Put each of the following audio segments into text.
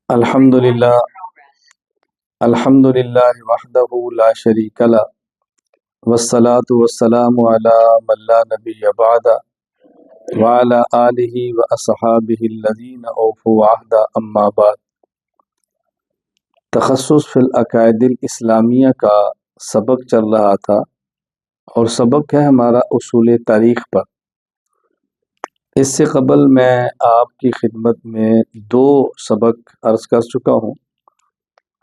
الحمدللہ الحمدللہ وحدہ لا شریک لہ والصلاة والسلام علی من لا نبی بعد وعلی آلہ واصحابہ الذین اوفوا عہدا اما بعد۔ تخصص فی العقائد الاسلامیہ کا سبق چل رہا تھا اور سبق ہے ہمارا اصول تاریخ پر۔ اس سے قبل میں آپ کی خدمت میں 2 سبق عرض کر چکا ہوں۔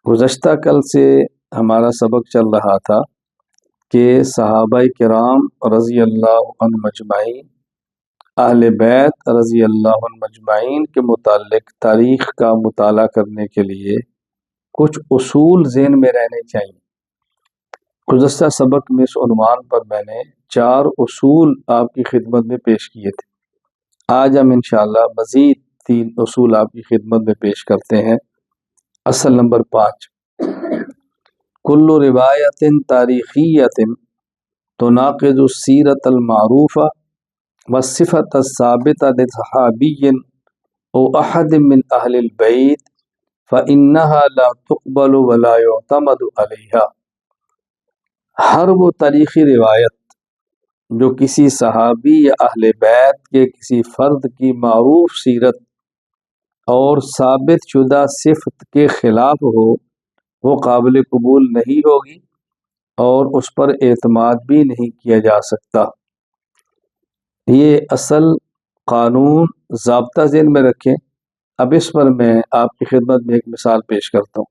گزشتہ کل سے ہمارا سبق چل رہا تھا کہ صحابہ کرام رضی اللہ عنہ مجمعین، اہل بیت رضی اللہ عنہ مجمعین کے متعلق تاریخ کا مطالعہ کرنے کے لیے کچھ اصول ذہن میں رہنے چاہیے۔ گزشتہ سبق میں اس عنوان پر میں نے 4 اصول آپ کی خدمت میں پیش کیے تھے۔ آج ہم انشاءاللہ مزید 3 اصول آپ کی خدمت میں پیش کرتے ہیں۔ اصل نمبر 5، کل روایت تاریخیت تناقض السیرت المعروفہ والصفت الثابتہ لصحابی او احد من اہل البیت فإنها لا تقبل ولا يعتمد علیہا۔ ہر وہ تاریخی روایت جو کسی صحابی یا اہل بیت کے کسی فرد کی معروف سیرت اور ثابت شدہ صفت کے خلاف ہو، وہ قابل قبول نہیں ہوگی اور اس پر اعتماد بھی نہیں کیا جا سکتا۔ یہ اصل قانون ضابطہ ذہن میں رکھیں۔ اب اس پر میں آپ کی خدمت میں ایک مثال پیش کرتا ہوں۔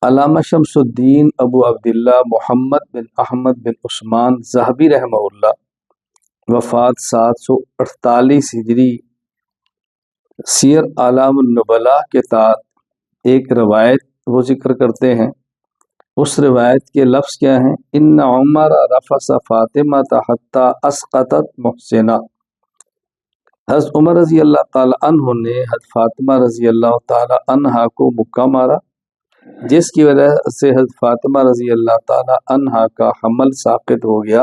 علامہ شمس الدین ابو عبداللہ محمد بن احمد بن عثمان ذہبی رحمہ اللہ، وفات 748 ہجری، سیر اعلام النبلاء کے تحت ایک روایت وہ ذکر کرتے ہیں۔ اس روایت کے لفظ کیا ہیں؟ ان عمر رفس فاطمہ حتی اسقطت محسنہ۔ حضرت عمر رضی اللہ تعالی عنہ نے حضرت فاطمہ رضی اللہ تعالی عنہ کو مکہ مارا، جس کی وجہ سے حضرت فاطمہ رضی اللہ تعالی عنہ کا حمل ساقط ہو گیا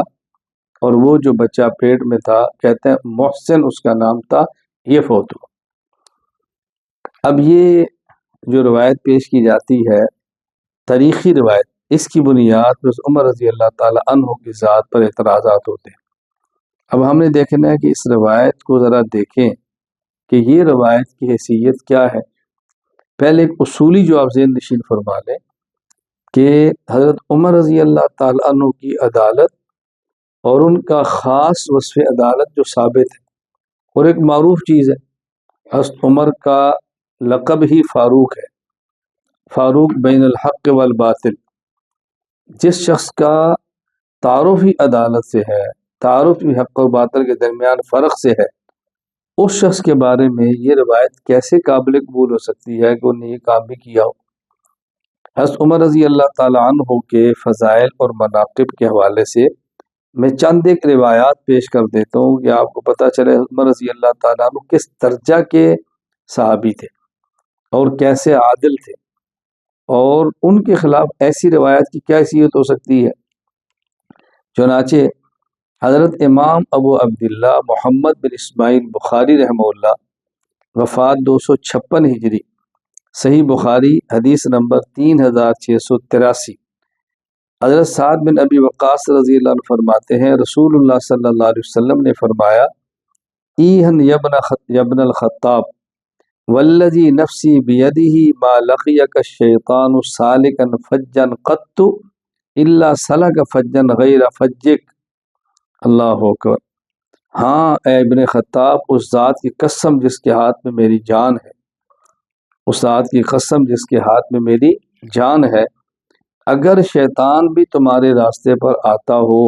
اور وہ جو بچہ پیٹ میں تھا، کہتے ہیں محسن اس کا نام تھا، یہ فوت ہوا۔ اب یہ جو روایت پیش کی جاتی ہے تاریخی روایت، اس کی بنیاد پر عمر رضی اللہ تعالی عنہ کی ذات پر اعتراضات ہوتے ہیں۔ اب ہم نے دیکھنا ہے کہ اس روایت کو ذرا دیکھیں کہ یہ روایت کی حیثیت کیا ہے۔ پہلے ایک اصولی جو آپ ذہن نشین فرما لیں کہ حضرت عمر رضی اللہ تعالی عنہ کی عدالت اور ان کا خاص وصف عدالت جو ثابت ہے اور ایک معروف چیز ہے، حضرت عمر کا لقب ہی فاروق ہے، فاروق بین الحق والباطل۔ جس شخص کا تعارف ہی عدالت سے ہے، تعارف ہی حق اور باطل کے درمیان فرق سے ہے، اس شخص کے بارے میں یہ روایت کیسے قابل قبول ہو سکتی ہے کہ انہوں نے یہ کام بھی کیا ہو۔ حضرت عمر رضی اللہ تعالی عنہ کے فضائل اور مناقب کے حوالے سے میں چند ایک روایات پیش کر دیتا ہوں کہ آپ کو پتہ چلے عمر رضی اللہ تعالی عنہ کس درجہ کے صحابی تھے اور کیسے عادل تھے، اور ان کے خلاف ایسی روایت کی کیا حیثیت ہو سکتی ہے۔ چنانچہ حضرت امام ابو عبداللہ محمد بن اسماعیل بخاری رحمہ اللہ، وفات 256 ہجری، صحیح بخاری حدیث نمبر 3683۔ حضرت سعد بن ابی وقاص رضی اللہ عنہ فرماتے ہیں رسول اللہ صلی اللہ علیہ وسلم نے فرمایا، ایہن یبن الخطاب والذی نفسی بیدہ ما لقیک الشیطان سالکا فجا قط الا سلک فجا غیر فجک۔ اللہ اکبر۔ ہاں اے ابن خطاب، اس ذات کی قسم جس کے ہاتھ میں میری جان ہے، اس ذات کی قسم جس کے ہاتھ میں میری جان ہے، اگر شیطان بھی تمہارے راستے پر آتا ہو،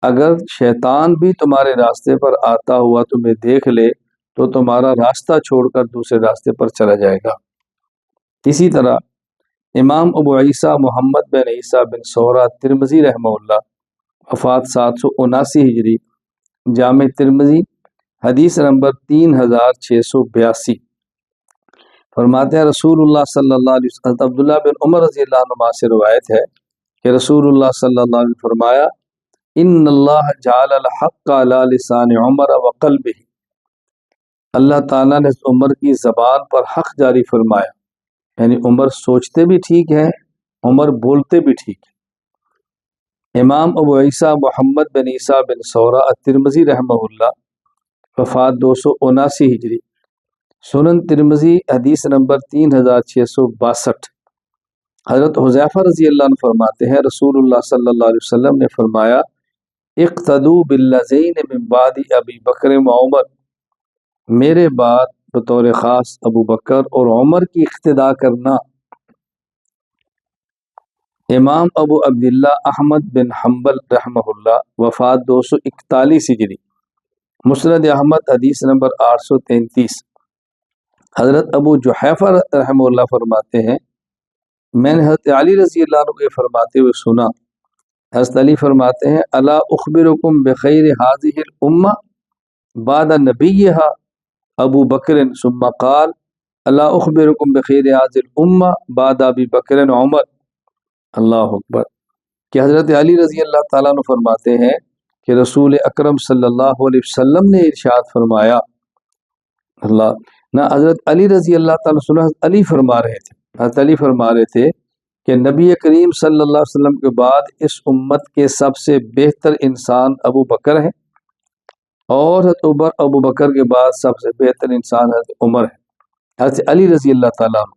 اگر شیطان بھی تمہارے راستے پر آتا ہوا تمہیں دیکھ لے تو تمہارا راستہ چھوڑ کر دوسرے راستے پر چلا جائے گا۔ اسی طرح امام ابو عیسیٰ محمد بن عیسیٰ بن سورہ ترمذی رحمہ اللہ، وفات 779 ہجری، جامع ترمذی حدیث نمبر 3682، فرماتے ہیں رسول اللہ صلی اللہ علیہ وسلم، عبداللہ بن عمر رضی اللہ عنہ سے روایت ہے کہ رسول اللہ صلی اللہ علیہ وسلم فرمایا، ان اللہ جعل الحق علی لسان عمر وقلبہ۔ اللہ تعالیٰ نے عمر کی زبان پر حق جاری فرمایا، یعنی عمر سوچتے بھی ٹھیک ہے، عمر بولتے بھی ٹھیک ہے۔ امام ابو عیسیٰ محمد بن عیسیٰ بن سورہ الترمذی رحمہ اللہ، وفات 279 ہجری، سنن ترمذی حدیث نمبر 3662۔ حضرت حذیفہ رضی اللہ عنہ فرماتے ہیں رسول اللہ صلی اللہ علیہ وسلم نے فرمایا اقتدوا بالذین من بعد ابی بکر و عمر، میرے بعد بطور خاص ابو بکر اور عمر کی اقتداء کرنا۔ امام ابو عبداللہ احمد بن حنبل رحمہ اللہ، وفات 241 ہجری، مسند احمد حدیث نمبر 833۔ حضرت ابو جحیفہ رحمہ اللہ فرماتے ہیں میں نے حضرت علی رضی اللہ عنہ کے فرماتے ہوئے سنا، حضرت علی فرماتے ہیں الا اخبرکم بخیر هذه الامہ بعد نبیہا ابو بکر ثم قال الا اخبرکم بخیر هذه الامہ بعد ابی بکر عمر۔ اللہ اکبر، کہ حضرت علی رضی اللہ تعالیٰ عنہ فرماتے ہیں کہ رسول اکرم صلی اللہ علیہ وسلم نے ارشاد فرمایا، اللہ نہ حضرت علی رضی اللہ تعالیٰ عنہ، حضرت علی فرما رہے تھے، حضرت علی فرما رہے تھے کہ نبی کریم صلی اللہ علیہ وسلم کے بعد اس امت کے سب سے بہتر انسان ابو بکر ہیں، اور حضرت ابو بکر کے بعد سب سے بہتر انسان حضرت عمر ہے، حضرت علی رضی اللہ تعالیٰ عنہ۔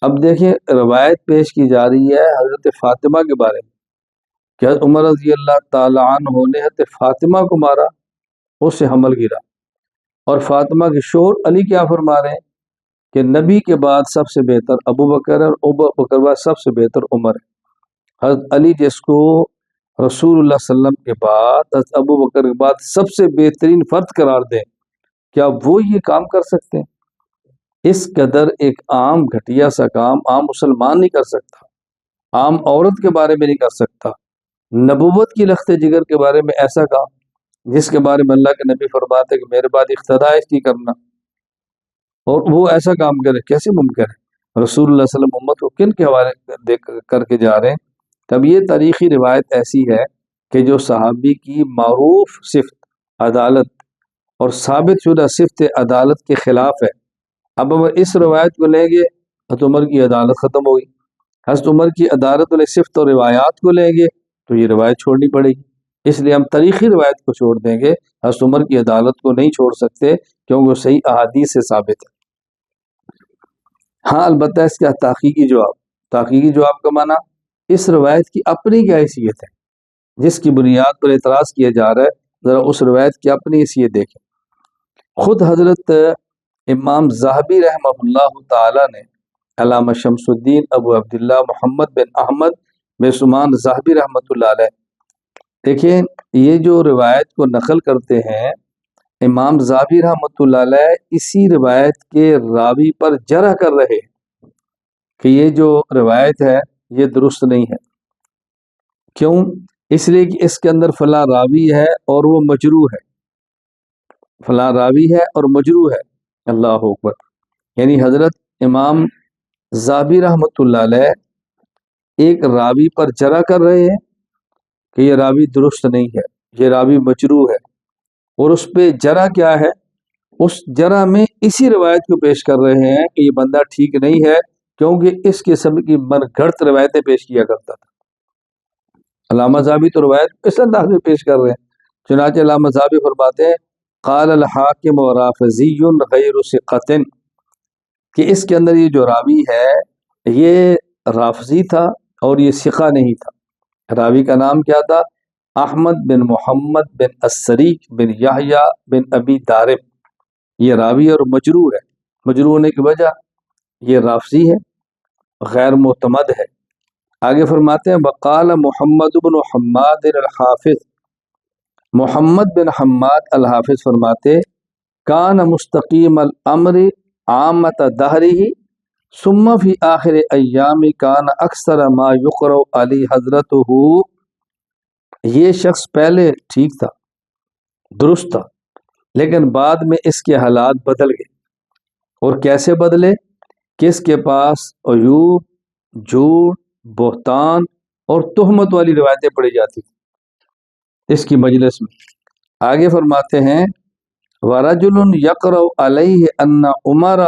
اب دیکھیں روایت پیش کی جا رہی ہے حضرت فاطمہ کے بارے میں کہ حضرت عمر رضی اللہ تعالیٰ عنہ نے حضرت فاطمہ کو مارا، اس سے حمل گرا، اور فاطمہ کے شوہر علی کیا فرما رہے ہیں کہ نبی کے بعد سب سے بہتر ابو بکر ہے، اور ابو بکر کے بعد سب سے بہتر عمر ہے۔ حضرت علی جس کو رسول اللہ صلی اللہ علیہ وسلم کے بعد، حضرت ابو بکر کے بعد سب سے بہترین فرد قرار دیں، کیا وہ یہ کام کر سکتے ہیں؟ اس قدر ایک عام گھٹیا سا کام عام مسلمان نہیں کر سکتا، عام عورت کے بارے میں نہیں کر سکتا، نبوت کی لخت جگر کے بارے میں ایسا کام جس کے بارے میں اللہ کے نبی فرماتے کہ میرے بعد اقتداء اس کی کرنا، اور وہ ایسا کام کرے، کیسے ممکن ہے؟ رسول اللہ صلی اللہ علیہ وسلم امت کو کن کے حوالے کر کے جا رہے ہیں؟ تب یہ تاریخی روایت ایسی ہے کہ جو صحابی کی معروف صفت عدالت اور ثابت شدہ صفت عدالت کے خلاف ہے۔ اب ہم اس روایت کو لیں گے حضرت عمر کی عدالت ختم ہوگی، حضرت عمر کی عدالت والے صفت اور روایات کو لیں گے تو یہ روایت چھوڑنی پڑے گی، اس لیے ہم تاریخی روایت کو چھوڑ دیں گے، حضرت عمر کی عدالت کو نہیں چھوڑ سکتے کیونکہ وہ صحیح احادیث سے ثابت ہے۔ ہاں البتہ اس کا تحقیقی جواب کا معنی اس روایت کی اپنی کیا حیثیت ہے جس کی بنیاد پر اعتراض کیا جا رہا ہے، ذرا اس روایت کی اپنی حیثیت دیکھیں۔ خود حضرت امام ذہبی رحمہ اللہ تعالی نے علامہ شمس الدین ابو عبداللہ محمد بن احمد بن عثمان ذہبی رحمۃ اللہ علیہ، دیکھیں یہ جو روایت کو نقل کرتے ہیں امام ذہبی رحمۃ اللہ علیہ اسی روایت کے راوی پر جرح کر رہے ہیں کہ یہ جو روایت ہے یہ درست نہیں ہے۔ کیوں؟ اس لیے کہ اس کے اندر فلاں راوی ہے اور وہ مجروح ہے، فلاں راوی ہے اور مجروح ہے۔ اللہ اکبر، یعنی حضرت امام ذہبی رحمۃ اللہ علیہ ایک راوی پر جرح کر رہے ہیں کہ یہ راوی درست نہیں ہے، یہ راوی مجروح ہے، اور اس پہ جرح کیا ہے؟ اس جرح میں اسی روایت کو پیش کر رہے ہیں کہ یہ بندہ ٹھیک نہیں ہے کیونکہ اس قسم کی من گھڑت روایتیں پیش کیا کرتا تھا۔ علامہ ذہبی تو روایت اس انداز میں پیش کر رہے ہیں، چنانچہ علامہ ذہبی فرماتے ہیں قال الحاکم رافضی غیر ثقۃ، کہ اس کے اندر یہ جو راوی ہے یہ رافضی تھا اور یہ ثقہ نہیں تھا۔ راوی کا نام کیا تھا؟ احمد بن محمد بن السریق بن یحییٰ بن ابی دارب، یہ راوی اور مجروح ہے۔ مجروح ہونے کی وجہ یہ رافضی ہے، غیر معتمد ہے۔ آگے فرماتے ہیں وقال محمد بن حماد الحافظ، محمد بن حماد الحافظ فرماتے کان مستقیم الامر عامت دہرہ ثم فی آخر ایام کان اکثر ما یقرأ علی حضرتہ، یہ شخص پہلے ٹھیک تھا، درست تھا، لیکن بعد میں اس کے حالات بدل گئے۔ اور کیسے بدلے؟ کہ اس کے پاس عیوب، جھوٹ، بہتان اور تہمت والی روایتیں پڑھی جاتی تھیں اس کی مجلس میں۔ آگے فرماتے ہیں ورجل یقرأ علیہ ان عمر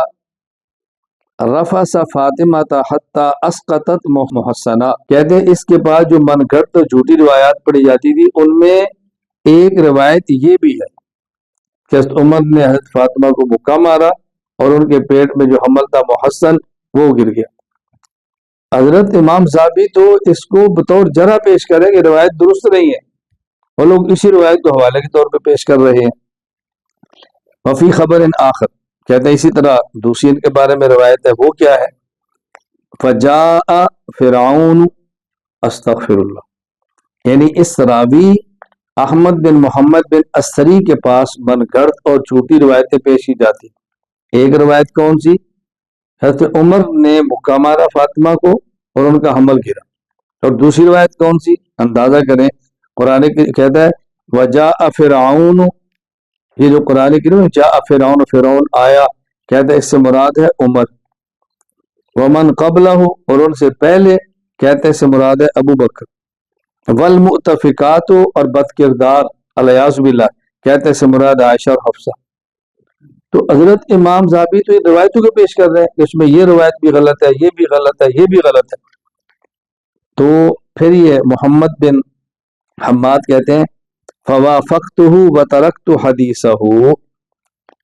رفس فاطمہ حتی اسقطت محسنہ، کہتے ہیں اس کے بعد جو من گھڑت جھوٹی روایات پڑھی جاتی تھی ان میں ایک روایت یہ بھی ہے کہ حضرت عمر نے حضرت فاطمہ کو مکہ مارا اور ان کے پیٹ میں جو حمل تھا محسن وہ گر گیا۔ حضرت امام زابی تو اس کو بطور جرح پیش کریں کہ روایت درست نہیں ہے، وہ لوگ اسی روایت کو حوالے کے طور پہ پیش کر رہے ہیں۔ وفی خبر آخر، کہتے ہیں اسی طرح دوسری ان کے بارے میں روایت ہے، وہ کیا ہے؟ فجاء فرعون، استغفر اللہ، یعنی اس راوی احمد بن محمد بن استری کے پاس من گھڑت اور جھوٹی روایتیں پیش کی جاتی۔ ایک روایت کون سی؟ حضرت عمر نے مکہ مارا فاطمہ کو اور ان کا حمل گرا، اور دوسری روایت کون سی؟ اندازہ کریں، قرآن کہتا ہے وجاء فرعون، یہ جو قرآن کی جاء فرعون، فرعون آیا، کہتا ہے اس سے مراد ہے عمر۔ ومن قبلہ، اور ان سے پہلے، کہتے ہیں اس سے مراد ہے ابو بکر۔ والمؤتفقات، اور بد کردار، الیاذ باللہ، کہتے ہیں اس سے مراد عائشہ اور حفصہ۔ تو حضرت امام زابی تو یہ روایتوں کو پیش کر رہے ہیں کہ اس میں یہ روایت بھی غلط ہے، یہ بھی غلط ہے، یہ بھی غلط ہے۔ تو پھر یہ محمد بن حماد کہتے ہیں فوافقتہ وترکت حدیثہ،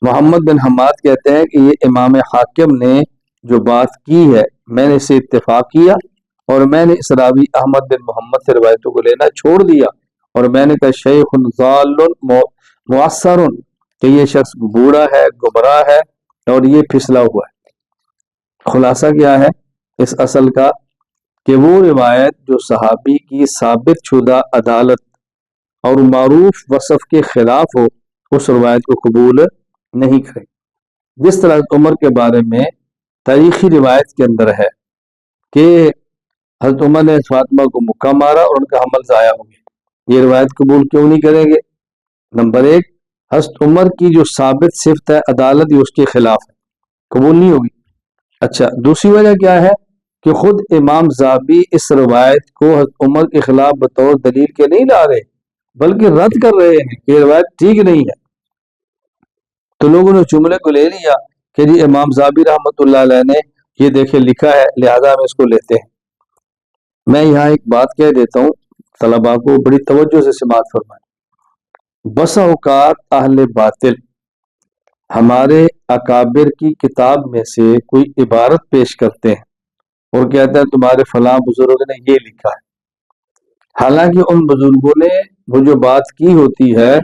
محمد بن حماد کہتے ہیں کہ یہ امام حاکم نے جو بات کی ہے میں نے اسے اتفاق کیا، اور میں نے اس راوی احمد بن محمد سے روایتوں کو لینا چھوڑ دیا، اور میں نے کہا شیخ ضال معصر، کہ یہ شخص بوڑھا ہے، گمراہ ہے، اور یہ پھسلا ہوا ہے۔ خلاصہ کیا ہے اس اصل کا؟ کہ وہ روایت جو صحابی کی ثابت شدہ عدالت اور معروف وصف کے خلاف ہو، اس روایت کو قبول نہیں کرے۔ جس طرح عمر کے بارے میں تاریخی روایت کے اندر ہے کہ حضرت عمر نے فاطمہ کو مکہ مارا اور ان کا حمل ضائع ہو گیا، یہ روایت قبول کیوں نہیں کریں گے؟ نمبر ایک، حضرت عمر کی جو ثابت صفت ہے عدالت، یہ اس کے خلاف ہے، قبول نہیں ہوگی۔ اچھا، دوسری وجہ کیا ہے کہ خود امام زابی اس روایت کو حضرت عمر کے خلاف بطور دلیل کے نہیں لا رہے، بلکہ رد کر رہے ہیں کہ یہ روایت ٹھیک نہیں ہے۔ تو لوگوں نے جملے کو لے لیا کہ جی امام زابی رحمۃ اللہ علیہ نے یہ دیکھے لکھا ہے، لہذا ہم اس کو لیتے ہیں۔ میں یہاں ایک بات کہہ دیتا ہوں، طلباء کو بڑی توجہ سے سماعت فرمائیں۔ بسا اوقات اہل باطل ہمارے اکابر کی کتاب میں سے کوئی عبارت پیش کرتے ہیں اور کہتا ہے تمہارے فلاں بزرگ نے یہ لکھا ہے، حالانکہ ان بزرگوں نے وہ جو بات کی ہوتی ہے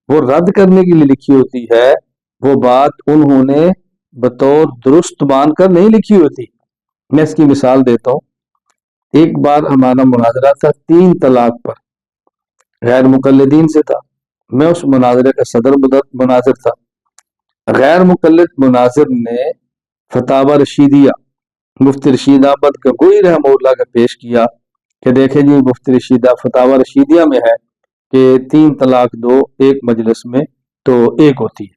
وہ رد کرنے کے لیے لکھی ہوتی ہے، وہ بات انہوں نے بطور درست مان کر نہیں لکھی ہوتی۔ میں اس کی مثال دیتا ہوں۔ ایک بار ہمارا مناظرہ تھا 3 طلاق پر، غیر مقلدین سے تھا، میں اس مناظرے کا صدر مناظر تھا۔ غیر مقلد مناظر نے فتاوی رشیدیہ مفتی رشید احمد گنگوئی رحمہ اللہ کا پیش کیا کہ دیکھیں جی مفتی رشیدہ فتاوی رشیدیہ میں ہے کہ 3 طلاق دو ایک مجلس میں تو ایک ہوتی ہے،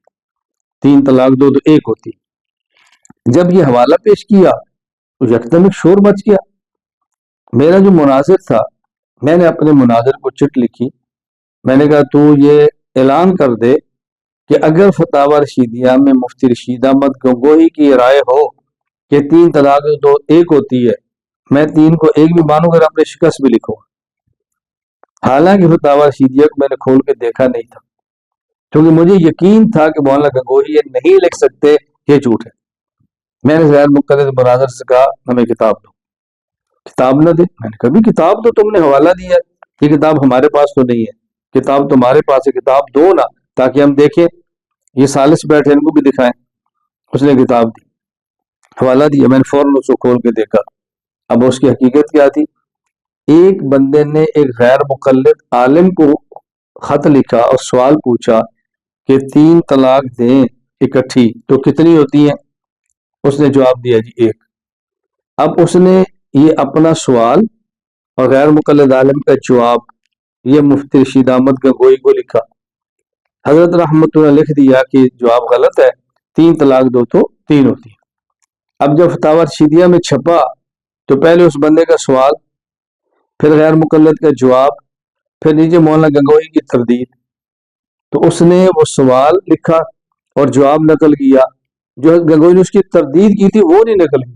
3 طلاق دو تو ایک ہوتی ہے۔ جب یہ حوالہ پیش کیا تو یکدم ایک شور مچ گیا۔ میرا جو مناظر تھا، میں نے اپنے مناظر کو چٹ لکھی، میں نے کہا تو یہ اعلان کر دے کہ اگر فتاوی رشیدیہ میں مفتی رشید احمد گنگوئی کی رائے ہو کہ 3 طلاق دو ایک ہوتی ہے، میں 3 کو ایک بھی مانوں گا، اپنے شکست بھی لکھوں گا۔ حالانکہ فتاوی رشیدیہ کو میں نے کھول کے دیکھا نہیں تھا، کیونکہ مجھے یقین تھا کہ مولانا گنگوئی یہ نہیں لکھ سکتے، یہ جھوٹ ہے۔ میں نے غیر مقلد مناظر سے کہا ہمیں کتاب دو، کتاب نہ دے۔ میں نے کہا بھی کتاب تو تم نے حوالہ دیا ہے، یہ کتاب ہمارے پاس تو نہیں ہے، کتاب تمہارے پاس ہے، کتاب دو نا تاکہ ہم دیکھیں، یہ سالس بیٹھے ان کو بھی دکھائیں۔ اس نے کتاب دی، حوالہ دیا، میں نے فوراً اس کو کھول کے دیکھا۔ اب اس کی حقیقت کیا تھی؟ ایک بندے نے ایک غیر مقلد عالم کو خط لکھا اور سوال پوچھا کہ 3 طلاق دیں اکٹھی تو کتنی ہوتی ہیں؟ اس نے جواب دیا جی 1۔ اب اس نے یہ اپنا سوال اور غیر مقلد عالم کا جواب یہ مفتی رشید احمد گنگوئی کو لکھا۔ حضرت رحمت اللہ لکھ دیا کہ جواب غلط ہے، 3 طلاق دو تو 3 ہوتی ہے۔ اب جب فتاوی رشیدیہ میں چھپا تو پہلے اس بندے کا سوال، پھر غیر مقلد کا جواب، پھر نیچے مولانا گنگوئی کی تردید۔ تو اس نے وہ سوال لکھا اور جواب نقل کیا، جو گنگوئی نے اس کی تردید کی تھی وہ نہیں نقل کی،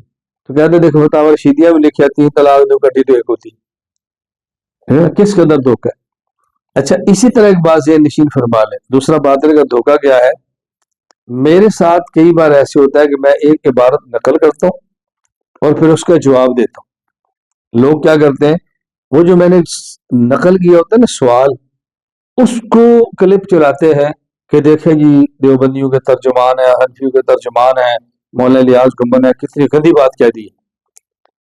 تو کہتے دیکھو فتاوی رشیدیہ میں لکھی آتی ہے طلاق دو کٹی تو ایک ہوتی ہے، کس قدر دھوکہ ہے۔ اچھا اسی طرح ایک بات ذہن نشین فرما لیں، دوسرا باطل کا دھوکہ کیا ہے؟ میرے ساتھ کئی بار ایسے ہوتا ہے کہ میں ایک عبارت نقل کرتا ہوں اور پھر اس کا جواب دیتا ہوں۔ لوگ کیا کرتے ہیں، وہ جو میں نے نقل کیا ہوتا ہے نا سوال، اس کو کلپ چلاتے ہیں کہ دیکھیں جی دیوبندیوں کے ترجمان ہیں، حنفیوں کے ترجمان ہیں، مولانا الیاس گنبد ہے، کتنی گندی بات کہہ دی ہے۔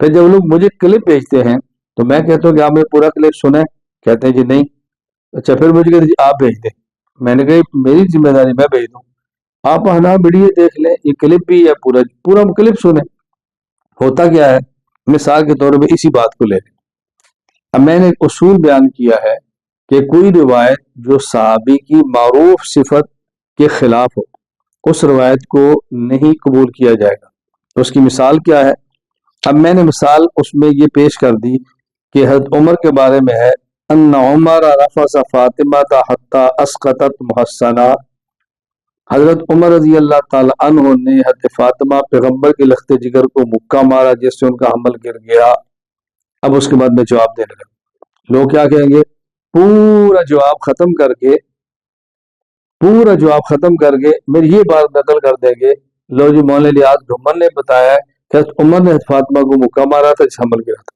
پھر جب لوگ مجھے کلپ بھیجتے ہیں تو میں کہتا ہوں کہ آپ نے پورا کلپ سنیں، کہتے ہیں جی نہیں۔ اچھا پھر مجھے کہتے ہیں جی آپ بھیج دیں، میں نے کہا میری ذمہ داری میں بھیج دوں، آپ ہنا ویڈیو دیکھ لیں، یہ کلپ بھی ہے، پورا کلپ سنیں۔ ہوتا کیا ہے، مثال کے طور پہ اسی بات کو لے لیں، اب میں نے ایک اصول بیان کیا ہے کہ کوئی روایت جو صحابی کی معروف صفت کے خلاف ہو اس روایت کو نہیں قبول کیا جائے گا۔ تو اس کی مثال کیا ہے؟ اب میں نے مثال اس میں یہ پیش کر دی کہ حضرت عمر کے بارے میں ہے، ان عمر رفض فاطمہ حتی اسقطت محسنہ، حضرت عمر رضی اللہ تعالی عنہ نے حضرت فاطمہ پیغمبر کے لخت جگر کو مکہ مارا جس سے ان کا حمل گر گیا۔ اب اس کے بعد میں جواب دینے لگا، لوگ کیا کہیں گے، پورا جواب ختم کر کے میری یہ بات نقل کر دیں گے، لو جی مولانا الیاس گنبد نے بتایا ہے کہ حضرت عمر نے حضرت فاطمہ کو مکہ مارا تھا جس حمل گرا تھا۔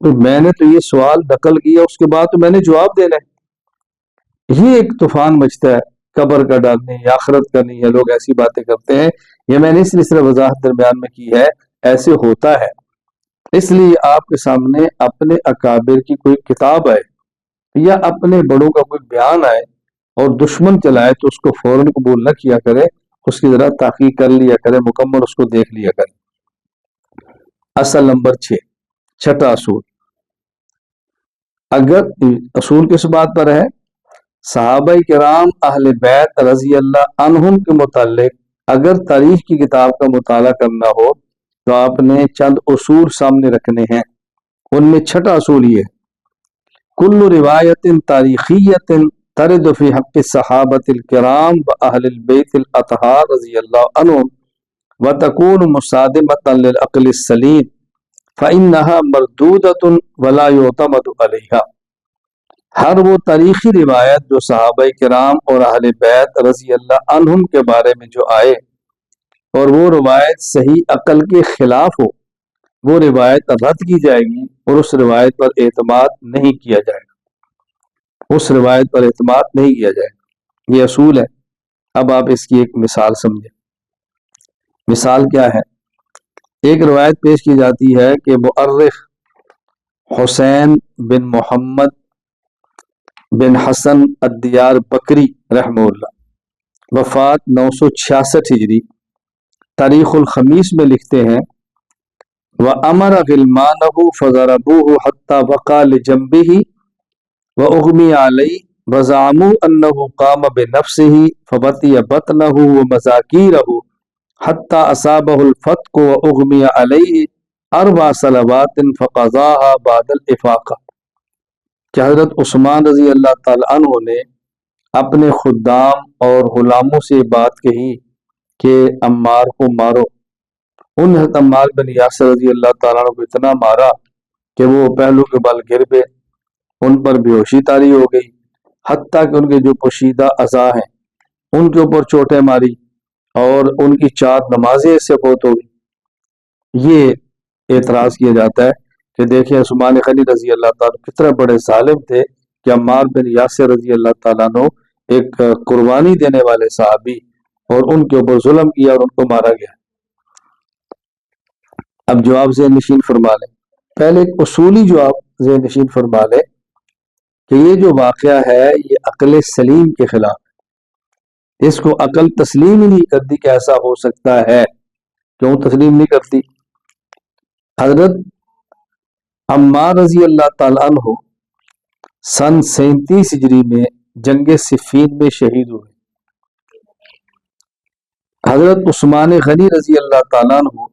تو میں نے تو یہ سوال نقل کیا، اس کے بعد تو میں نے جواب دینا ہے۔ یہ ایک طوفان مچتا ہے، قبر کا ڈر نہیں، آخرت کا نہیں ہے، لوگ ایسی باتیں کرتے ہیں۔ یہ میں نے اس لیے صرف وضاحت درمیان میں کی ہے، ایسے ہوتا ہے۔ اس لیے آپ کے سامنے اپنے اکابر کی کوئی کتاب آئے یا اپنے بڑوں کا کوئی بیان آئے اور دشمن چلائے تو اس کو فوراً قبول نہ کیا کرے، اس کی ذرا تحقیق کر لیا کرے، مکمل اس کو دیکھ لیا کرے۔ اصل نمبر 6، چھٹا اصول، اگر اصول کس بات پر ہے؟ صحابہ کرام اہل بیت رضی اللہ عنہم کے متعلق اگر تاریخ کی کتاب کا مطالعہ کرنا ہو تو آپ نے چند اصول سامنے رکھنے ہیں۔ ان میں چھٹا اصول یہ ہے، کل روایت تاریخیت ترد فی حق صحابۃ الکرام و اہل البیت الاطہار رضی اللہ عنہم وتکون مصادمۃ للعقل السلیم فإنها مردودۃ ولا یعتمد علیہا۔ ہر وہ تاریخی روایت جو صحابہ کرام اور اہل بیت رضی اللہ عنہم کے بارے میں جو آئے اور وہ روایت صحیح عقل کے خلاف ہو، وہ روایت رد کی جائے گی اور اس روایت پر اعتماد نہیں کیا جائے گا، اس روایت پر اعتماد نہیں کیا جائے گا۔ یہ اصول ہے۔ اب آپ اس کی ایک مثال سمجھیں۔ مثال کیا ہے؟ ایک روایت پیش کی جاتی ہے کہ مؤرخ حسین بن محمد بن حسن الدیار بکری رحمہ اللہ وفات 966 ہجری تاریخ الخمیس میں لکھتے ہیں، وَأَمَرَ غِلْمَانَهُ فَضَرَبُوهُ حَتَّى وَقَعَ لِجَنبِهِ وَأُغْمِيَ عَلَيْهِ وَزَعَمُوا أَنَّهُ قَامَ بِنَفْسِهِ فَبَطِيَ بَطْنَهُ وَمَذَاكِيرَهُ حَتَّى أَصَابَهُ الْفَتْقُ وَأُغْمِيَ عَلَيْهِ 4 صلوات فقضاها بعد الإفاقة، کہ حضرت عثمان رضی اللہ تعالی عنہ نے اپنے خدام اور غلاموں سے بات کہی کہ عمار کو مارو۔ ان حضرت عمار بن یاسر رضی اللہ تعالیٰ عنہ کو اتنا مارا کہ وہ پہلو کے بل گر پہ، ان پر بیہوشی طاری ہو گئی، حتیٰ کہ ان کے جو پوشیدہ اعضاء ہیں ان کے اوپر چوٹیں ماری اور ان کی 4 نمازیں اس سے فوت ہو گئی۔ یہ اعتراض کیا جاتا ہے کہ دیکھیں عثمان غنی رضی اللہ تعالیٰ کتنے بڑے ظالم تھے کہ عمار بن یاسر رضی اللہ تعالیٰ عنہ ایک قربانی دینے والے صحابی، اور ان کے اوپر ظلم کیا اور ان کو مارا گیا۔ اب جواب ذہن نشین فرما لیں، پہلے ایک اصولی جواب ذہن نشین فرما لیں کہ یہ جو واقعہ ہے یہ عقل سلیم کے خلاف ہے، اس کو عقل تسلیم ہی نہیں کرتی کہ ایسا ہو سکتا ہے۔ کیوں تسلیم نہیں کرتی؟ حضرت عمار رضی اللہ تعالیٰ عنہ سن 37 ہجری میں جنگ صفین میں شہید ہوئے۔ حضرت عثمان غنی رضی اللہ تعالیٰ عنہ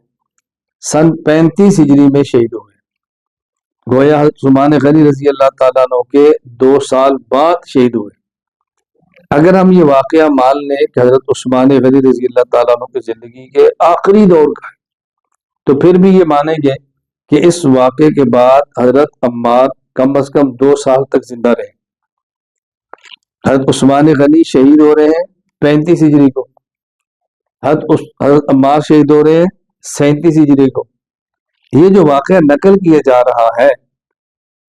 سن 35 ہجری میں شہید ہوئے۔ گویا حضرت عثمان غنی رضی اللہ تعالیٰ عنہ کے 2 سال بعد شہید ہوئے۔ اگر ہم یہ واقعہ مان لیں کہ حضرت عثمان غنی رضی اللہ تعالیٰ عنہ کی زندگی کے آخری دور کا ہے، تو پھر بھی یہ مانیں گے کہ اس واقعے کے بعد حضرت عمار کم از کم 2 سال تک زندہ رہے۔ حضرت عثمان غنی شہید ہو رہے ہیں 35 ہجری کو، حضرت عمار شہید ہو رہے ہیں 37 ہجری کو۔ یہ جو واقعہ نقل کیا جا رہا ہے،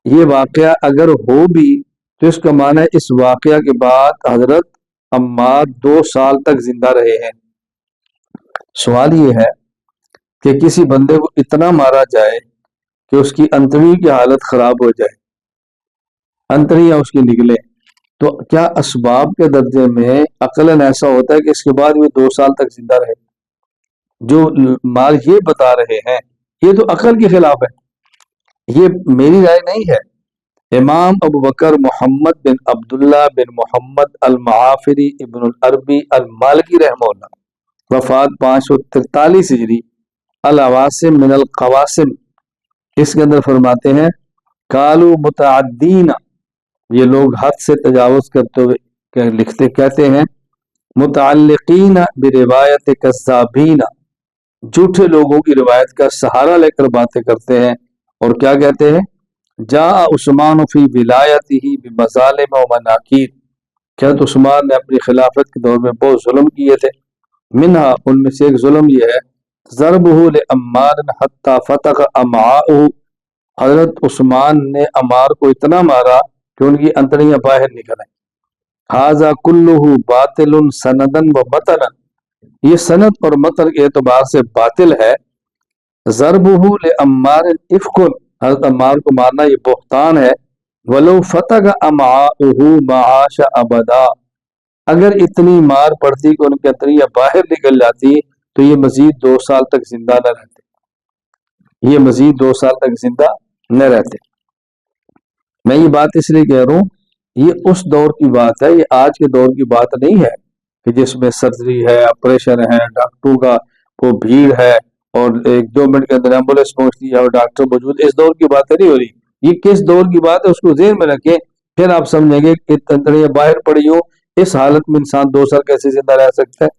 یہ واقعہ اگر ہو بھی تو اس کا معنی ہے اس واقعہ کے بعد حضرت عمار 2 سال تک زندہ رہے ہیں۔ سوال یہ ہے کہ کسی بندے کو اتنا مارا جائے کہ اس کی انتڑی کی حالت خراب ہو جائے، انتڑیاں اس کی نکلیں، تو کیا اسباب کے درجے میں عقلاً ایسا ہوتا ہے کہ اس کے بعد وہ 2 سال تک زندہ رہے؟ جو مال یہ بتا رہے ہیں یہ تو عقل کے خلاف ہے، یہ میری رائے نہیں ہے۔ امام ابو بکر محمد بن عبداللہ بن محمد المعافری ابن العربی المالکی رحمہ اللہ، وفات 543 ہجری، العواسم من القواسم، اس کے اندر فرماتے ہیں کالو متعدین، یہ لوگ حد سے تجاوز کرتے ہوئے کہتے ہیں متعلقین بروایت کذابین، جھوٹے لوگوں کی روایت کا سہارا لے کر باتیں کرتے ہیں، اور کیا کہتے ہیں جاء عثمان فی ولایتہ بمظالم و مناکیر، کہ عثمان نے اپنی خلافت کے دور میں بہت ظلم کیے تھے، منہا ان میں سے ایک ظلم یہ ہے ضربہ لعمار حتی فتق امعاؤہ، حضرت عثمان نے عمار کو اتنا مارا کہ ان کی انتڑیاں باہر نکل آئیں۔ ھذا کلہ باطل سندا و متنا، یہ سند اور متن کے اعتبار سے باطل ہے۔ ضربہ لعمار افک، حضرت عمار کو مارنا یہ بہتان ہے۔ ولو فتق امعاؤہ معاش ابدا، اگر اتنی مار پڑتی کہ ان کی انتڑیاں باہر نکل جاتی تو یہ مزید 2 سال تک زندہ نہ رہتے، یہ مزید 2 سال تک زندہ نہ رہتے۔ میں یہ بات اس لیے کہہ رہا ہوں، یہ اس دور کی بات ہے، یہ آج کے دور کی بات نہیں ہے کہ جس میں سرجری ہے، آپریشن ہے، ڈاکٹروں کا کو بھیڑ ہے اور 1-2 منٹ کے اندر ایمبولینس پہنچتی ہے اور ڈاکٹر موجود۔ اس دور کی باتیں نہیں ہو رہی، یہ کس دور کی بات ہے اس کو ذہن میں رکھیں، پھر آپ سمجھیں گے کہ انتڑیاں باہر پڑی ہو، اس حالت میں انسان 2 سال کیسے زندہ رہ سکتا ہے؟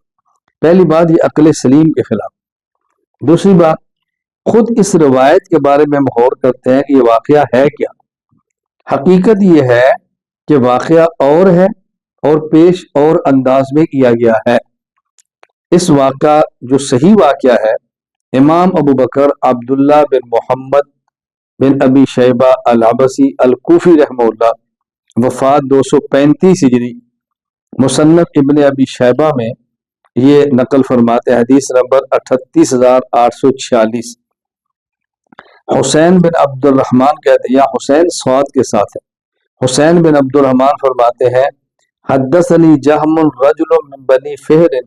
پہلی بات یہ عقل سلیم کے خلاف۔ دوسری بات، خود اس روایت کے بارے میں ہم غور کرتے ہیں کہ یہ واقعہ ہے کیا۔ حقیقت یہ ہے کہ واقعہ اور ہے اور پیش اور انداز میں کیا گیا ہے۔ اس واقعہ جو صحیح واقعہ ہے، امام ابو بکر عبداللہ بن محمد بن ابی شیبہ العبسی الکوفی رحمہ اللہ، وفات 235 ہجری، مصنف ابن ابی شیبہ میں یہ نقل فرماتے ہیں، حدیث نمبر 38846۔ حسین بن عبد الرحمن کہتے ہیں، یا حسین صاد کے ساتھ ہے، حسین بن عبد الرحمن فرماتے ہیں حدثنی جہم رجل من بنی فہر،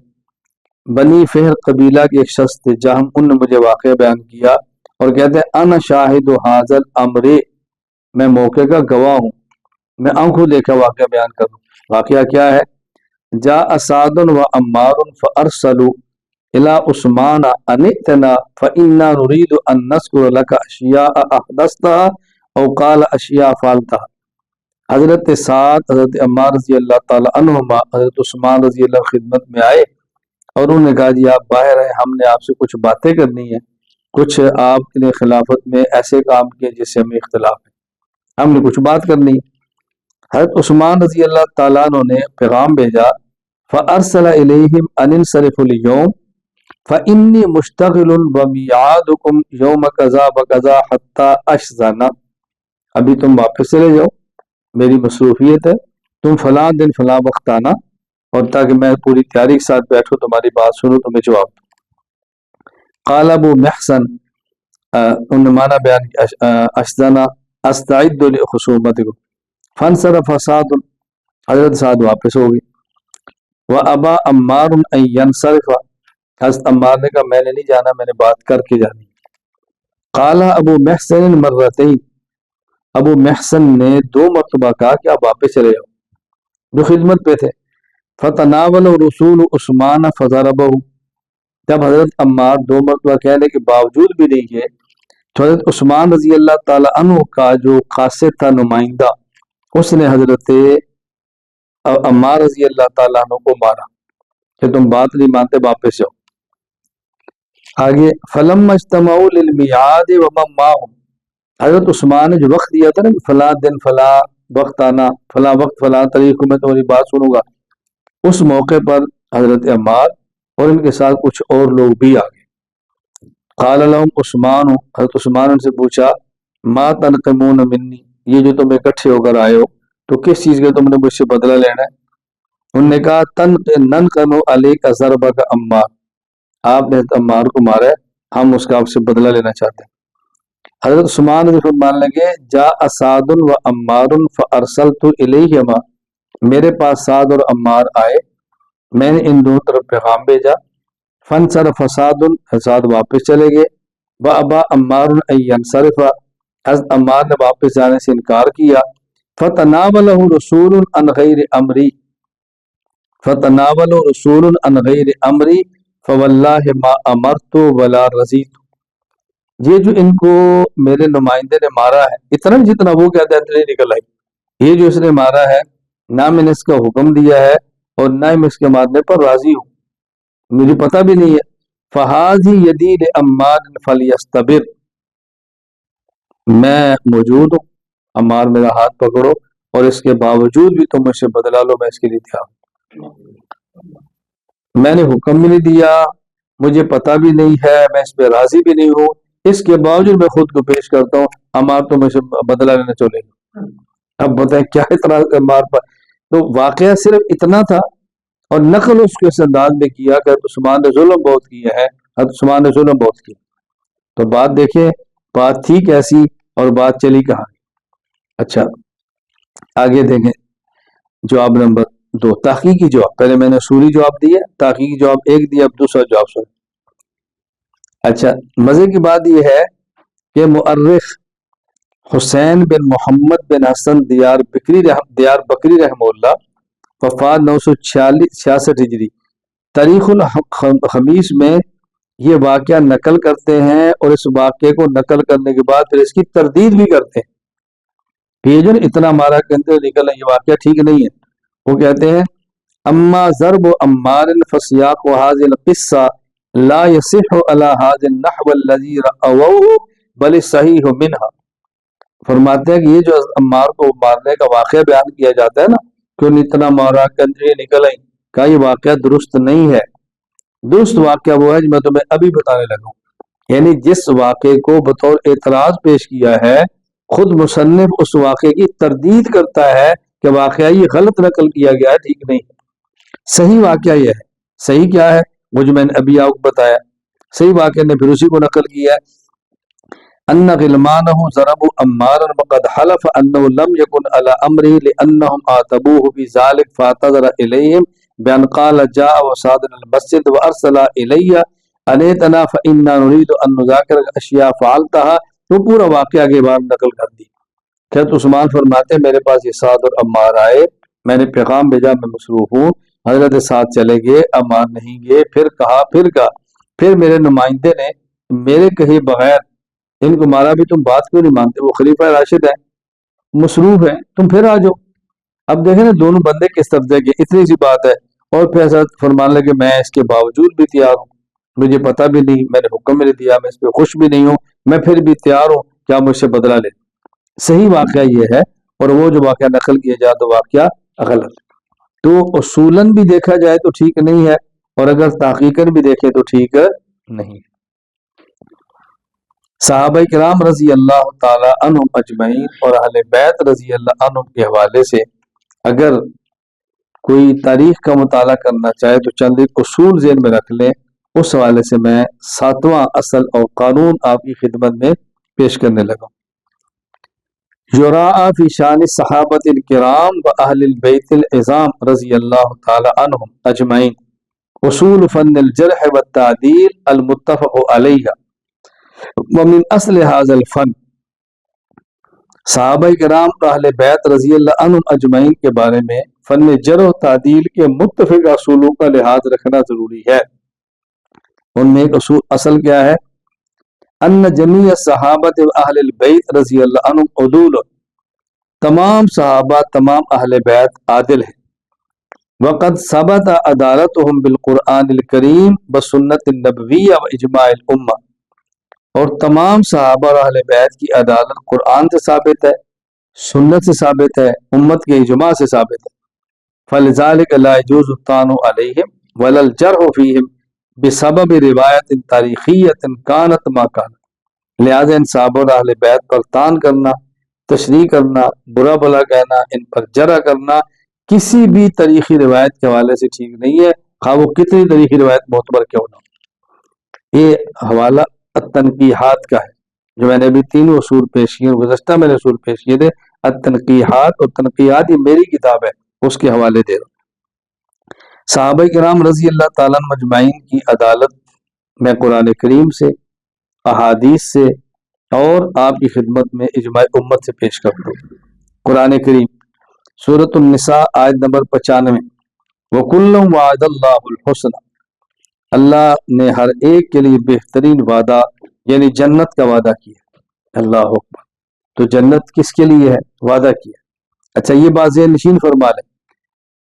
بنی فہر قبیلہ کے ایک شخص تھے جہم، ان نے مجھے واقعہ بیان کیا اور کہتے ہیں انا شاہد حاضر امر، میں موقع کا گواہ ہوں، میں آنکھوں دیکھا واقعہ بیان کروں۔ واقعہ کیا ہے؟ جاء سعد و عمار فارسلوا الى عثمان ان ائتنا فانا نريد ان نذكر لك اشیاء احدثتها او قال اشیاء فعلتها۔ حضرت سعد، حضرت عمار رضی اللہ تعالی عنہما، حضرت عثمان رضی اللہ خدمت میں آئے اور انہوں نے کہا جی آپ باہر ہیں، ہم نے آپ سے کچھ باتیں کرنی ہیں، کچھ آپ نے خلافت میں ایسے کام کیے جس سے ہمیں اختلاف ہے، ہم نے کچھ بات کرنی ہے۔ حضرت عثمان رضی اللہ تعالیٰ عنہ نے پیغام بھیجا فَأَرْسَلَ إِلَيْهِمْ أَنِ انصَرِفُوا الْيَوْمَ فَإِنِّي مُشْتَغِلٌ وَمِيعَادُكُمْ يَوْمَ كَذَا وَكَذَا حَتَّى أَشْزَنَ، ابھی تم واپس چلے جاؤ، میری مصروفیت ہے، تم فلاں دن فلاں وقت آنا، اور تاکہ میں پوری تیاری کے ساتھ بیٹھوں، تمہاری بات سنوں، تمہیں جواب دوں۔ قال ابو محسن، انہوں نے معنی بیان کیا اشزنا استعد لخصومتکم، فانصرف سعد، حضرت سعد واپس ہو گئی، وابا عمار ان ینصرف، حضرت عمار نے کہا میں نے نہیں جانا، میں نے بات کر کے جانی۔ قال ابو محسن مرتين، ابو محسن نے 2 مرتبہ کہا کہ آپ واپس چلے جاؤ، جو خدمت پہ تھے۔ فتناول رسول عثمان فضربہ، جب حضرت عمار 2 مرتبہ کہنے کے باوجود بھی نہیں گئے تو حضرت عثمان رضی اللہ تعالی عنہ کا جو قاصد تھا، نمائندہ، اس نے حضرت عمار رضی اللہ تعالیٰ عنہ کو مارا کہ تم بات نہیں مانتے، واپس جاؤ۔ آگے فلما اجتمعوا للمیعاد ومن معهم، حضرت عثمان نے جو وقت دیا تھا نا کہ فلاں دن فلاں وقت آنا، فلاں وقت فلاں تاریخ کو میں تمہاری بات سنوں گا، اس موقع پر حضرت عمار اور ان کے ساتھ کچھ اور لوگ بھی آ گئے۔ قال لهم عثمان، حضرت عثمان ان سے پوچھا ما تنقمون منی، یہ جو تم اکٹھے ہو کر آئے ہو تو کس چیز کا تم نے مجھ سے بدلہ لینا ہے؟ انہوں نے کہا ننقم علیک ضربک عمار، آپ نے عمار کو مارا ہے، ہم اس کا آپ سے بدلہ لینا چاہتے ہیں۔ حضرت عثمان رضی فرمان لگے جاء سعد و عمار فارسلت الیہما، میرے پاس سعد اور عمار آئے، میں نے ان دونوں طرف پیغام بھیجا، فانصرف سعد، سعد واپس چلے گئے، وابا عمار ان ینصرف، حضرت عمار نے واپس جانے سے انکار کیا، فتناولہ رسول عن غیر امری، فتناولہ رسول عن غیر امری فواللہ ما امرت ولا رضیت، یہ جو ان کو میرے نمائندے نے مارا ہے، اتنا جتنا وہ کہتا ہے اتنا نکل آئی، یہ جو اس نے مارا ہے نہ میں نے اس کا حکم دیا ہے اور نہ ہی میں اس کے مارنے پر راضی ہوں، مجھے پتہ بھی نہیں ہے۔ فہذی یدی لعمار فلیستبر، میں موجود ہوں، عمار میرا ہاتھ پکڑو اور اس کے باوجود بھی تم مجھ سے بدلا لو، میں اس کے لیے تیار ہوں، میں نے حکم بھی نہیں دیا، مجھے پتہ بھی نہیں ہے، میں اس پہ راضی بھی نہیں ہوں، اس کے باوجود میں خود کو پیش کرتا ہوں، عمار تو مجھ سے بدلہ لینا چلے گا۔ اب بتائیں کیا اعتراض عمار پر؟ تو واقعہ صرف اتنا تھا اور نقل اس کے اس انداز میں کیا کہ حضرت عثمان نے ظلم بہت کیا ہے، حضرت عثمان نے ظلم بہت کیا۔ تو بات دیکھیں بات تھی کیسی اور بات چلی کہاں۔ اچھا آگے دیکھیں جواب نمبر 2، تحقیقی جواب، پہلے میں نے اصولی جواب دیا، تحقیقی جواب ایک دیا، اب دوسرا جواب سن۔ اچھا مزے کی بات یہ ہے کہ مؤرخ حسین بن محمد بن حسن دیار بکری رحمہ اللہ، وفات 966 ہجری، تاریخ الخمیس میں یہ واقعہ نقل کرتے ہیں، اور اس واقعے کو نقل کرنے کے بعد پھر اس کی تردید بھی کرتے ہیں کہ یہ جو اتنا مارا کہتے نکل یہ واقعہ ٹھیک نہیں ہے۔ وہ کہتے ہیں اما ضرب عمار فسیاق هذه القصہ لا يصح على هذا النحو الذي رووه بل صحیح منها، فرماتے ہیں کہ یہ جو عمار کو مارنے کا واقعہ بیان کیا جاتا ہے نا کہ اتنا مارا کنجری نکل آئی، کہ یہ واقعہ درست نہیں ہے، درست واقعہ وہ ہے جو میں تمہیں ابھی بتانے لگا ہوں، یعنی جس واقعے کو بطور اعتراض پیش کیا ہے، خود مصنف اس واقعے کی تردید کرتا ہے کہ واقعہ یہ غلط نقل کیا گیا ہے، ٹھیک نہیں، صحیح واقعہ یہ ہے۔ صحیح کیا ہے وہ جو میں نے ابھی آپ کو بتایا، صحیح واقعہ نے پھر اسی کو نقل کیا ہے، ان غلمانه ضربوا عمارا وقد حلف انه لم يكن على امره لانهم عاتبوه بذلك فاعتذر اليهم بان قال جاء وصادنا المسجد وارسل الي انيتنا فانا نريد ان نذاكر اشياء فعلتها، تو پورا واقعہ کے بعد نقل کر دی۔ حضرت عثمان فرماتے ہیں میرے پاس یہ سعد اور عمار آئے، میں نے پیغام بھیجا، میں مصروف ہوں، حضرت ساتھ چلے گئے، عمار نہیں گئے، پھر میرے نمائندے نے میرے کہے بغیر ان کو مارا بھی، تم بات کیوں نہیں مانتے؟ وہ خلیفہ راشد ہے، مصروف ہے، تم پھر آ جاؤ۔ اب دیکھیں نا دونوں بندے کس طرف گئے، اتنی سی بات ہے، اور پھر حضرت فرمان لگے میں اس کے باوجود بھی تیار ہوں، مجھے پتہ بھی نہیں، میں نے حکم بھی نہیں دیا، میں اس پہ خوش بھی نہیں ہوں، میں پھر بھی تیار ہوں کہ آپ مجھ سے بدلہ لیں۔ صحیح واقعہ یہ ہے، اور وہ جو واقعہ نقل کیا جائے تو واقعہ غلط، تو اصولاً بھی دیکھا جائے تو ٹھیک نہیں ہے، اور اگر تحقیقاً بھی دیکھیں تو ٹھیک نہیں۔ صحابہ کرام رضی اللہ تعالی عنہم اجمعین اور اہل بیت رضی اللہ عنہم کے حوالے سے اگر کوئی تاریخ کا مطالعہ کرنا چاہے تو چند ایک اصول ذہن میں رکھ لیں، اس حوالے سے میں 7واں اصل اور قانون آپ کی خدمت میں پیش کرنے لگا۔ یراء فی شان صحابۃ الکرام و اہل البیت العظام رضی اللہ تعالی عنہم اجمعین اصول فن الجرح والتعدیل المتفق علیہ ومن اصل هذا الفن، صحابہ کرام اور اہل بیت رضی اللہ عنہم اجمعین کے بارے میں فن جرح و تعدیل کے متفق اصولوں کا لحاظ رکھنا ضروری ہے۔ ان میں ایک اصل کیا ہے؟ ان جمیع صحابت و اہل البیت رضی اللہ عنہم عدول، تمام صحابہ تمام اہل بیت عادل ہیں، وقد ثبت عدالتهم بالقرآن الکریم بسنت النبویہ و اجماع الامہ، اور تمام صحابہ اور اہل بیت کی عدالت قرآن سے ثابت ہے، سنت سے ثابت ہے، امت کے اجماع سے ثابت ہے۔ فلذلك لا يجوز الطعن عليهم ولا الجرح فيهم بسبب روایت تاریخیت كانت ما كانت، لہذا ان صحابہ اور اہل بیت پر طعن کرنا، تشریح کرنا، برا بھلا کہنا، ان پر جرح کرنا کسی بھی تاریخی روایت کے حوالے سے ٹھیک نہیں ہے، خواہ وہ کتنی تاریخی روایت معتبر کیوں نہ ہو۔ یہ حوالہ التنقیحات کا ہے، جو میں نے ابھی تین اصول پیش کیے، گزشتہ میں نے اصول پیش کیے تھے، التنقیحات اور تنقیحات، یہ میری کتاب ہے، اس کے حوالے دے رہا ہوں۔ صحابہ کرام رضی اللہ تعالیٰ عنہ مجمعین کی عدالت میں قرآن کریم سے، احادیث سے اور آپ کی خدمت میں اجماع امت سے پیش کرتا ہوں۔ قرآن کریم سورۃ النساء آیت نمبر 95، وَكُلًّا وَعَدَ اللَّهُ الْحُسْنَى، اللہ نے ہر ایک کے لیے بہترین وعدہ یعنی جنت کا وعدہ کیا۔ اللہ اکبر، تو جنت کس کے لیے ہے؟ وعدہ کیا۔ اچھا یہ بات ذہن نشین فرما لیں،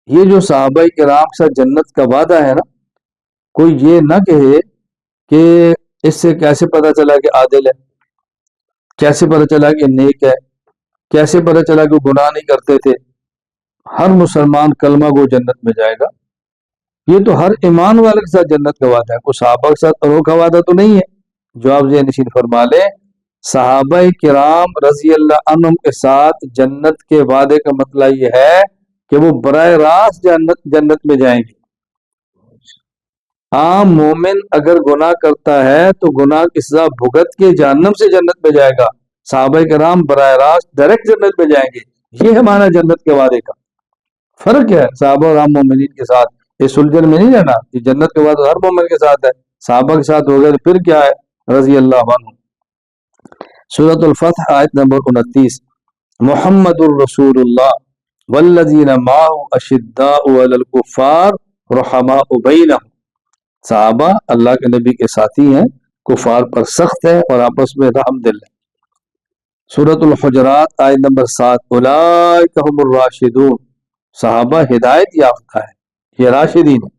یہ جو صحابہ کرام سے جنت کا وعدہ ہے نا، کوئی یہ نہ کہے کہ اس سے کیسے پتہ چلا کہ عادل ہے، کیسے پتہ چلا کہ نیک ہے، کیسے پتہ چلا کہ گناہ نہیں کرتے تھے۔ ہر مسلمان کلمہ گو جنت میں جائے گا، یہ تو ہر ایمان والے کے ساتھ جنت کا وعدہ ہے، کوئی صحابہ کے ساتھ انوکھا وعدہ تو نہیں ہے۔ جو آپ ذہن نشین فرما لیں، صحابہ کرام رضی اللہ عنہم کے ساتھ جنت کے وعدے کا مطلب یہ ہے کہ وہ براہ راست جنت میں جائیں گے۔ عام مومن اگر گناہ کرتا ہے تو گناہ کی سزا بھگت کے جہنم سے جنت میں جائے گا، صحابہ کرام براہ راست ڈائریکٹ جنت میں جائیں گے۔ یہ ہے معنی جنت کے وعدے کا۔ فرق ہے صحابہ اور عام مومنین کے ساتھ، اس الجھن میں نہیں رہنا کہ جنت کے وعدہ ہر مومن کے ساتھ ہے، صحابہ کے ساتھ ہو گئے تو پھر کیا ہے، رضی اللہ عنہ۔ سورۃ الفتح آیت نمبر 29، محمد الرسول اللہ والذین معہ اشداء علی الکفار رحماء بینہم، صحابہ اللہ کے نبی کے ساتھی ہیں، کفار پر سخت ہے اور آپس میں رحم دل ہے۔ سورۃ الحجرات آیت نمبر 7، اولئک هم الراشدون، صحابہ ہدایت یافتہ ہے، یہ راشدین ہیں۔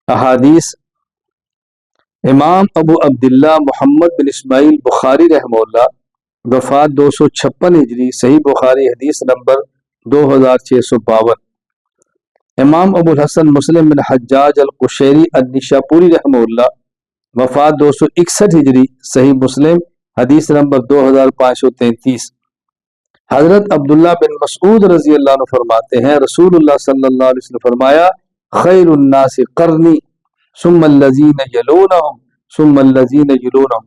احادیث امام ابو عبداللہ محمد بن اسماعیل بخاری رحمہ اللہ، وفات 256 ہجری، صحیح بخاری حدیث نمبر 2652۔ امام ابو الحسن مسلم بن حجاج القشیری النشاپوری رحمہ اللہ، وفات 261 ہجری، صحیح مسلم حدیث نمبر 2533۔ حضرت عبداللہ بن مسعود رضی اللہ عنہ فرماتے ہیں، رسول اللہ صلی اللہ علیہ وسلم فرمایا، خیر الناس قرنی ثم الذین یلونہم ثم الذین یلونہم،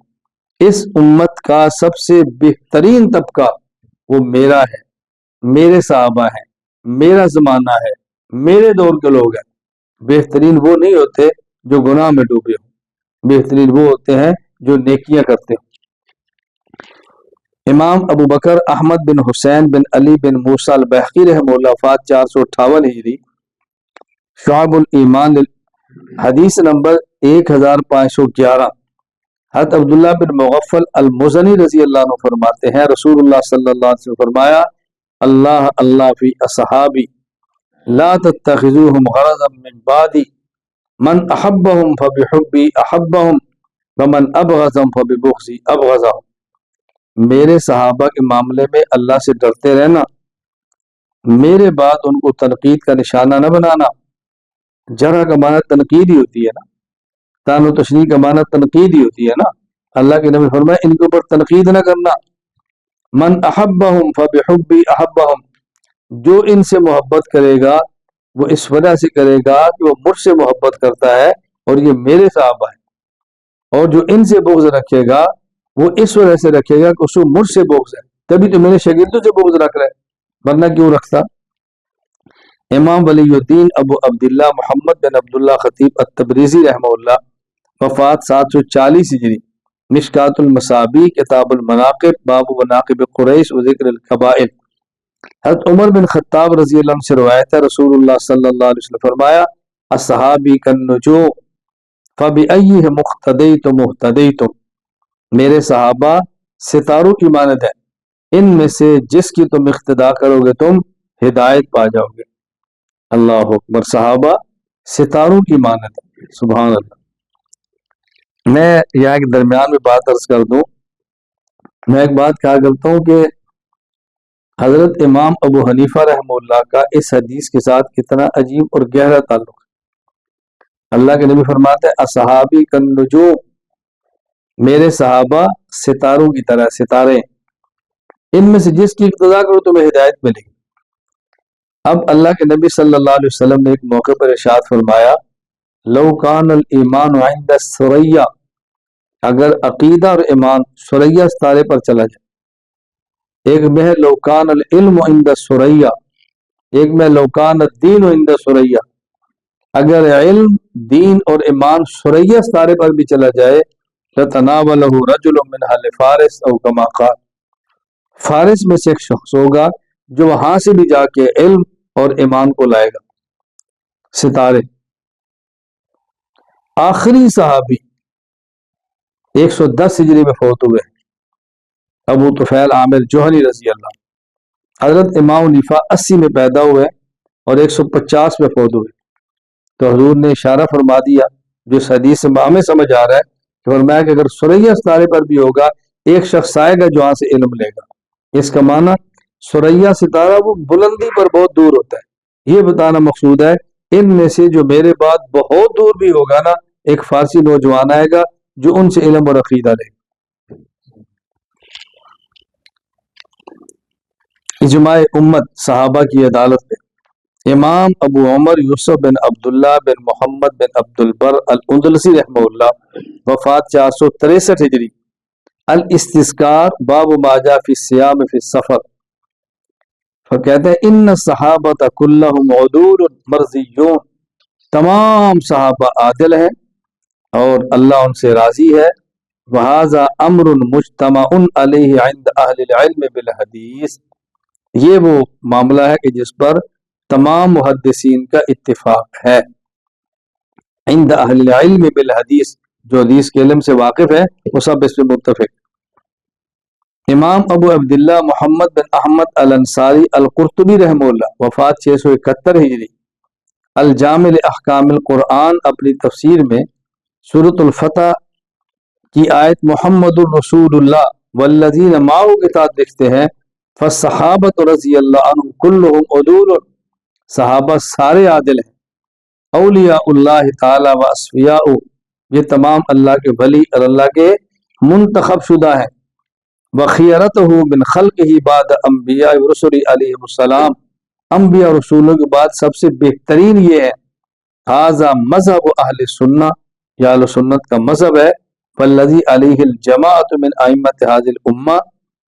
اس امت کا سب سے بہترین طبقہ وہ میرا ہے، میرے صحابہ ہیں، میرا زمانہ ہے، میرے دور کے لوگ ہیں۔ بہترین وہ نہیں ہوتے جو گناہ میں ڈوبے ہوں، بہترین وہ ہوتے ہیں جو نیکیاں کرتے ہیں۔ امام ابو بکر احمد بن حسین بن علی بن موسیٰ البیہقی رحمہ اللہ، وفات 458 ہجری، شعب الایمان حدیث نمبر 1511۔ حضرت عبداللہ بن مغفل المزنی رضی اللہ عنہ فرماتے ہیں، رسول اللہ صلی اللہ علیہ وسلم فرمایا، اللہ اللہ فی اصحابی لا تتخذوهم غرضا من بعدی، من احبهم فبحبی احبهم ومن ابغضهم فببغضی ابغضهم، میرے صحابہ کے معاملے میں اللہ سے ڈرتے رہنا، میرے بعد ان کو تنقید کا نشانہ نہ بنانا۔ جرح کا معنی تنقید ہی ہوتی ہے نا، تان و تشریح کا معنی تنقید ہی ہوتی ہے نا۔ اللہ کے نبی فرمایا ان کے اوپر تنقید نہ کرنا۔ من احبہم فبحبی احبہم، جو ان سے محبت کرے گا وہ اس وجہ سے کرے گا کہ وہ مجھ سے محبت کرتا ہے اور یہ میرے صحابہ ہیں، اور جو ان سے بغض رکھے گا وہ اس وجہ سے رکھے گا کہ اس کو مجھ سے بغض ہے، تبھی تو میرے شاگردوں سے بغض رکھ رہا ہے، ورنہ کیوں رکھتا۔ امام ولی الدین ابو عبداللہ محمد بن عبداللہ خطیب التبریزی رحمہ اللہ، وفات 740 ہجری، مشکات المصابیح کتاب المناقب، باب مناقب قریش و ذکر القبائل۔ حضرت عمر بن خطاب رضی اللہ عنہ سے روایت ہے، رسول اللہ صلی اللہ علیہ وسلم فرمایا، اصحابی کالنجوم فبأیہم اقتدیتم اہتدیتم، میرے صحابہ ستاروں کی مانند ہیں، ان میں سے جس کی تم اقتدا کرو گے تم ہدایت پا جاؤ گے۔ اللہ اکبر، صحابہ ستاروں کی مانند ہے، سبحان اللہ۔ میں یہاں کے درمیان میں بات عرض کر دوں، میں ایک بات کہا کرتا ہوں کہ حضرت امام ابو حنیفہ رحمہ اللہ کا اس حدیث کے ساتھ کتنا عجیب اور گہرا تعلق ہے۔ اللہ کے نبی فرماتے ہیں اصحابی کالنجوم، میرے صحابہ ستاروں کی طرح، ستارے، ان میں سے جس کی اقتداء کرو تمہیں ہدایت ملے گی۔ اب اللہ کے نبی صلی اللہ علیہ وسلم نے ایک موقع پر ارشاد فرمایا لو کان الایمان عند الثریا، اگر عقیدہ اور ایمان ثریا ستارے پر چلا جائے، ایک میں ہے لو کان العلم عند الثریا، ایک میں لو کان الدین عند الثریا، اگر علم، دین اور ایمان ثریا ستارے پر بھی چلا جائے لتناولہ رجل من اہل فارس او کما قال، فارس میں سے ایک شخص ہوگا جو وہاں سے بھی جا کے علم اور ایمان کو لائے گا۔ ستارے، آخری صحابی 110 ہجری میں فوت ہوئے ابو طفیل عامر جوہنی رضی اللہ، حضرت امام حنیفہ 80 میں پیدا ہوئے اور 150 میں فوت ہوئے۔ تو حضور نے اشارہ فرما دیا جو اس حدیث سے ہمیں سمجھ آ رہا ہے کہ فرمایا کہ اگر ثریا ستارے پر بھی ہوگا ایک شخص آئے گا جو وہاں سے علم لے گا۔ اس کا معنی ثریا ستارہ وہ بلندی پر بہت دور ہوتا ہے، یہ بتانا مقصود ہے۔ ان میں سے جو میرے بعد بہت دور بھی ہوگا نا، ایک فارسی نوجوان آئے گا جو ان سے علم اور عقیدہ لے گا۔ اجماع امت صحابہ کی عدالت پہ امام ابو عمر یوسف بن عبداللہ بن محمد بن عبد البر الاندلسی رحمہ اللہ، وفات 463 ہجری، الاستذکار باب ما جاء فی الصیام فی السفر، کہتے ہیں ان الصحابۃ کلہم عدول مرضیون، تمام صحابہ عادل ہیں اور اللہ ان سے راضی ہے۔ وہذا امر مجتمع علیہ عند اہل العلم بالحدیث، یہ وہ معاملہ ہے کہ جس پر تمام محدثین کا اتفاق ہے۔ عند اہل العلم بالحدیث، جو حدیث کے علم سے واقف ہے وہ سب اس پہ متفق۔ امام ابو عبداللہ محمد بن احمد الانصاری القرطبی رحمہ اللہ، وفات 671 ہجری، الجامع احکام القرآن، اپنی تفسیر میں سورۃ الفتح کی آیت محمد الرسول اللہ والذین معہ کے ساتھ لکھتے ہیں فالصحابۃ رضی اللہ عنہم کلہم عدول، صحابہ سارے عادل ہیں۔ اولیاء اللہ تعالی و اصفیاء، یہ تمام اللہ کے ولی اور اللہ کے منتخب شدہ ہیں۔ وخیرتہ من خلقہ بعد انبیاء رسول علیہ السلام، انبیاء رسولوں کے بعد سب سے بہترین یہ ہے۔ ھذا مذہب اہل سنہ، یہ اہل سنت کا مذہب ہے۔ والذی علیہ الجماعۃ من ائمۃ ھذہ الامہ،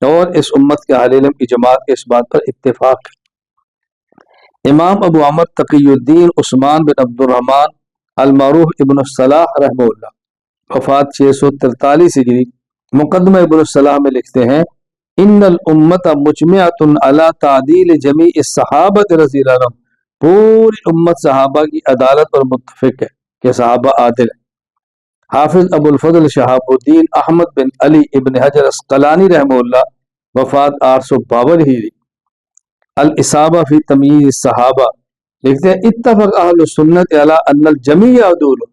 اور اس امت کے اہل علم کی جماعت کے اس بات پر اتفاق ہے۔ امام ابو عمر تقی الدین عثمان بن عبد الرحمن المعروف ابن الصلاح رحمہ اللہ، وفات 643 ہجری، مقدمہ ابن الصلاح میں لکھتے ہیں ان الامت مجمعۃ علی تعدیل جمیع الصحابۃ رضی اللہ عنہم، پوری امت صحابہ کی عدالت اور متفق ہے کہ صحابہ عادل ہیں۔ حافظ ابو الفضل شہاب الدین احمد بن علی ابن حجر اسقلانی رحمہ اللہ، وفات 852 ہجری، الاصابہ فی تمییز الصحابہ، لکھتے ہیں اتفق اہل سنت علی ان الجمیع عدول،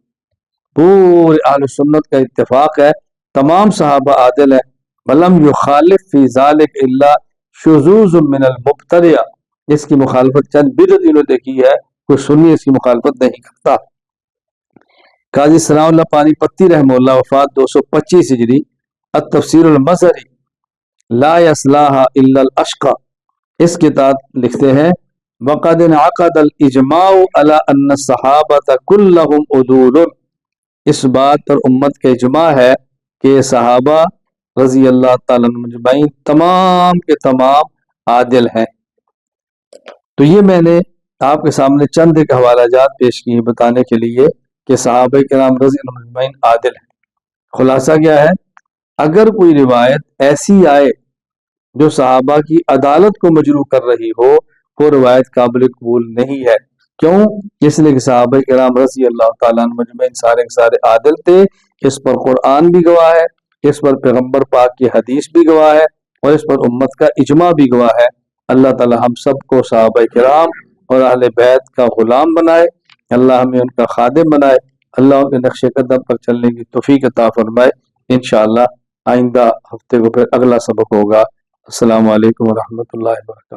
پورے اہل سنت کا اتفاق ہے تمام صحابہ عادل ہیں۔ ولم یخالف فی ذلک الا شذوذ من المبتدع، اس کی مخالفت چند بدعتیوں نے دیکھی ہے، کوئی سنی اس کی مخالفت نہیں کرتا۔ قاضی ثناء اللہ پانی پتی رحمہ اللہ، وفات 225 ہجری، التفسیر المظہری لا یصلاح الا الاشقى، اس کے تحت لکھتے ہیں وقد انعقد الاجماع علی ان الصحابۃ کلہم عدول، اس بات پر امت کا اجماع ہے کہ صحابہ رضی اللہ تعالیٰ عنہم اجمعین تمام کے تمام عادل ہیں۔ تو یہ میں نے آپ کے سامنے چند ایک حوالہ جات پیش کیے بتانے کے لیے کہ صحابہ کرام رضی اللہ عنہم اجمعین عادل ہیں۔ خلاصہ کیا ہے؟ اگر کوئی روایت ایسی آئے جو صحابہ کی عدالت کو مجروح کر رہی ہو، وہ روایت قابل قبول نہیں ہے۔ کیوں؟ اس لیے کہ صحابہ کرام رضی اللہ تعالیٰ عنہم اجمعین سارے کے سارے عادل تھے، اس پر قرآن بھی گواہ ہے، اس پر پیغمبر پاک کی حدیث بھی گواہ ہے، اور اس پر امت کا اجماع بھی گواہ ہے۔ اللہ تعالی ہم سب کو صحابہ کرام اور اہل بیت کا غلام بنائے، اللہ ہمیں ان کا خادم بنائے، اللہ ان کے نقش قدم پر چلنے کی توفیق عطا فرمائے۔ انشاءاللہ آئندہ ہفتے کو پھر اگلا سبق ہوگا۔ السلام علیکم ورحمۃ اللہ وبرکاتہ۔